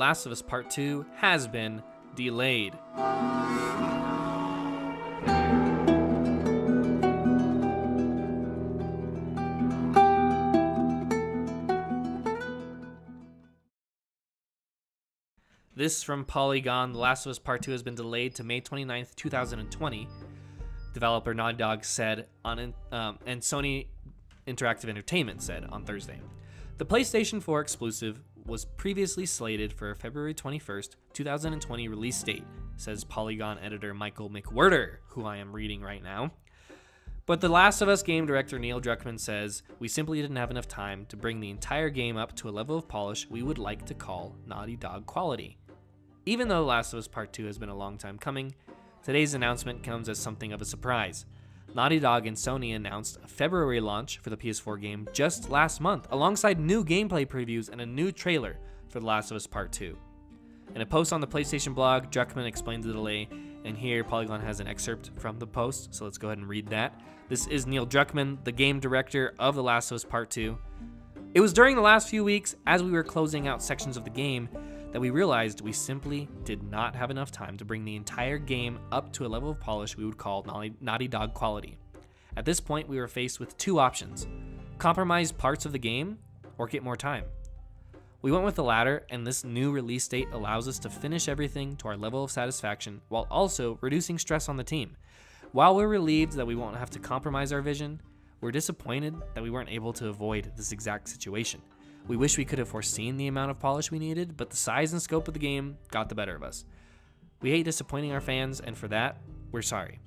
Last of Us Part 2 has been delayed. This from Polygon. The Last of Us Part 2 has been delayed to May 29th, 2020. Developer Naughty Dog said and Sony Interactive Entertainment said on Thursday. The PlayStation 4 exclusive was previously slated for a February 21st, 2020 release date, says Polygon editor Michael McWhirter, who I am reading right now. But The Last of Us game director Neil Druckmann says, "We simply didn't have enough time to bring the entire game up to a level of polish we would like to call Naughty Dog quality." Even though The Last of Us Part 2 has been a long time coming, today's announcement comes as something of a surprise. Naughty Dog and Sony announced a February launch for the PS4 game just last month, alongside new gameplay previews and a new trailer for The Last of Us Part 2. In a post on the PlayStation blog, Druckmann explained the delay, and here Polygon has an excerpt from the post, so let's go ahead and read that. This is Neil Druckmann, the game director of The Last of Us Part 2. "It was during the last few weeks, as we were closing out sections of the game, that we realized we simply did not have enough time to bring the entire game up to a level of polish we would call Naughty Dog quality. At this point, we were faced with two options: compromise parts of the game or get more time. We went with the latter, and this new release date allows us to finish everything to our level of satisfaction while also reducing stress on the team. While we're relieved that we won't have to compromise our vision, we're disappointed that we weren't able to avoid this exact situation. We wish we could have foreseen the amount of polish we needed, but the size and scope of the game got the better of us. We hate disappointing our fans, and for that, we're sorry.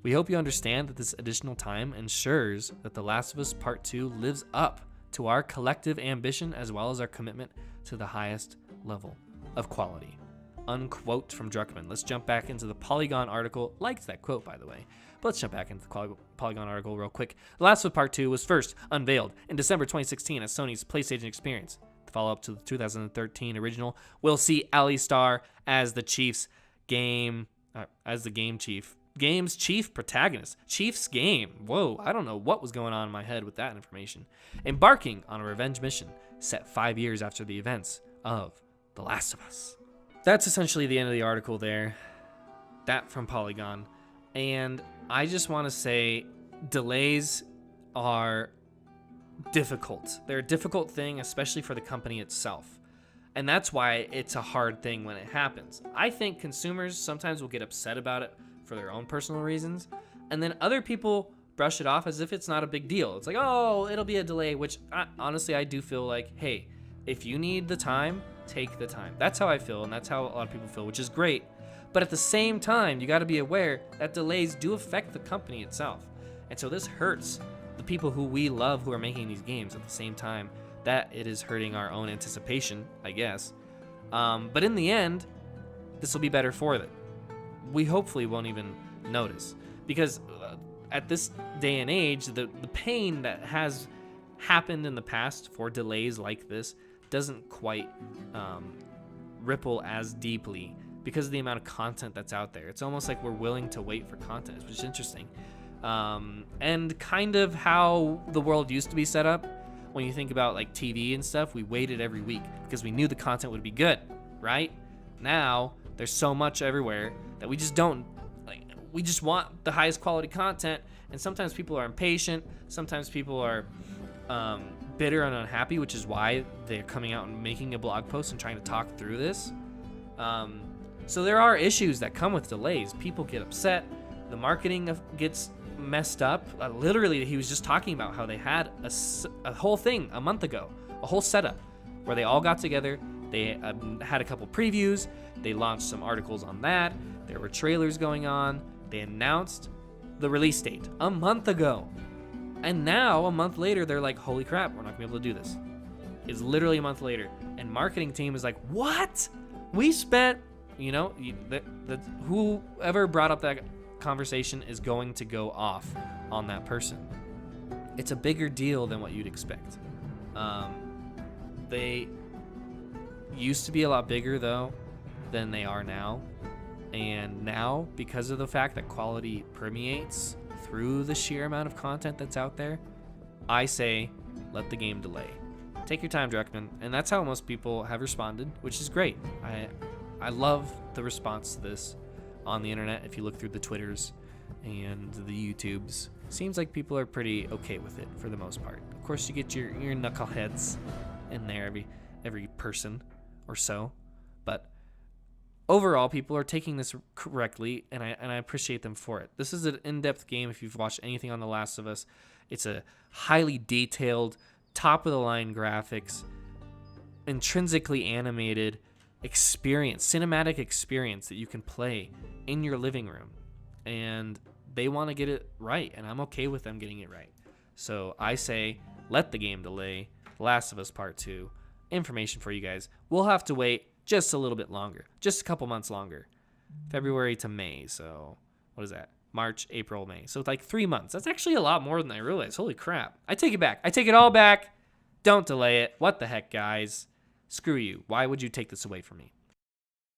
We hope you understand that this additional time ensures that The Last of Us Part 2 lives up to our collective ambition as well as our commitment to the highest level of quality." Unquote from Druckmann. Let's jump back into the Polygon article. Liked that quote, by the way. But let's jump back into the Polygon article real quick. The Last of Us Part 2 was first unveiled in December 2016 as Sony's PlayStation experience. The follow-up to the 2013 original will see Ellie Starr as the game's chief protagonist. Chief's game. Whoa, I don't know what was going on in my head with that information. Embarking on a revenge mission set 5 years after the events of The Last of Us. That's essentially the end of the article there. That from Polygon. And I just want to say delays are difficult. They're a difficult thing, especially for the company itself. And that's why it's a hard thing when it happens. I think consumers sometimes will get upset about it for their own personal reasons, and then other people brush it off as if it's not a big deal. It's like, oh, it'll be a delay, which honestly, I do feel like, hey, if you need the time, take the time. That's how I feel, and that's how a lot of people feel, which is great. But at the same time, you got to be aware that delays do affect the company itself. And so this hurts the people who we love who are making these games at the same time that it is hurting our own anticipation, I guess. But in the end, this will be better for them. We hopefully won't even notice, because at this day and age, the pain that has happened in the past for delays like this doesn't quite ripple as deeply because of the amount of content that's out there. It's almost like we're willing to wait for content, which is interesting. And kind of how the world used to be set up. When you think about like TV and stuff, we waited every week because we knew the content would be good, right? Now, there's so much everywhere that we just don't, like, we just want the highest quality content, and sometimes people are impatient, sometimes people are bitter and unhappy, which is why they're coming out and making a blog post and trying to talk through this. So there are issues that come with delays. People get upset, the marketing gets messed up. Literally, he was just talking about how they had a whole thing a month ago, a whole setup where they all got together. They had a couple previews. They launched some articles on that. There were trailers going on. They announced the release date a month ago. And now, a month later, they're like, holy crap, we're not gonna be able to do this. It's literally a month later. And marketing team is like, what? We spent, whoever brought up that conversation is going to go off on that person. It's a bigger deal than what you'd expect. They used to be a lot bigger, though, than they are now. And now, because of the fact that quality permeates through the sheer amount of content that's out there, I say let the game delay. Take your time, Druckmann. And that's how most people have responded, which is great. I love the response to this on the internet. If you look through the Twitters and the YouTubes, seems like people are pretty okay with it for the most part. Of course, you get your knuckleheads in there, every person or so, but overall, people are taking this correctly, and I appreciate them for it. This is an in-depth game. If you've watched anything on The Last of Us, it's a highly detailed, top-of-the-line graphics, intrinsically animated experience, cinematic experience that you can play in your living room. And they want to get it right, and I'm okay with them getting it right. So I say, let the game delay. The Last of Us Part 2. Information for you guys. We'll have to wait just a little bit longer. Just a couple months longer. February to May. So what is that? March, April, May. So it's like 3 months. That's actually a lot more than I realized. Holy crap. I take it back. I take it all back. Don't delay it. What the heck, guys? Screw you. Why would you take this away from me?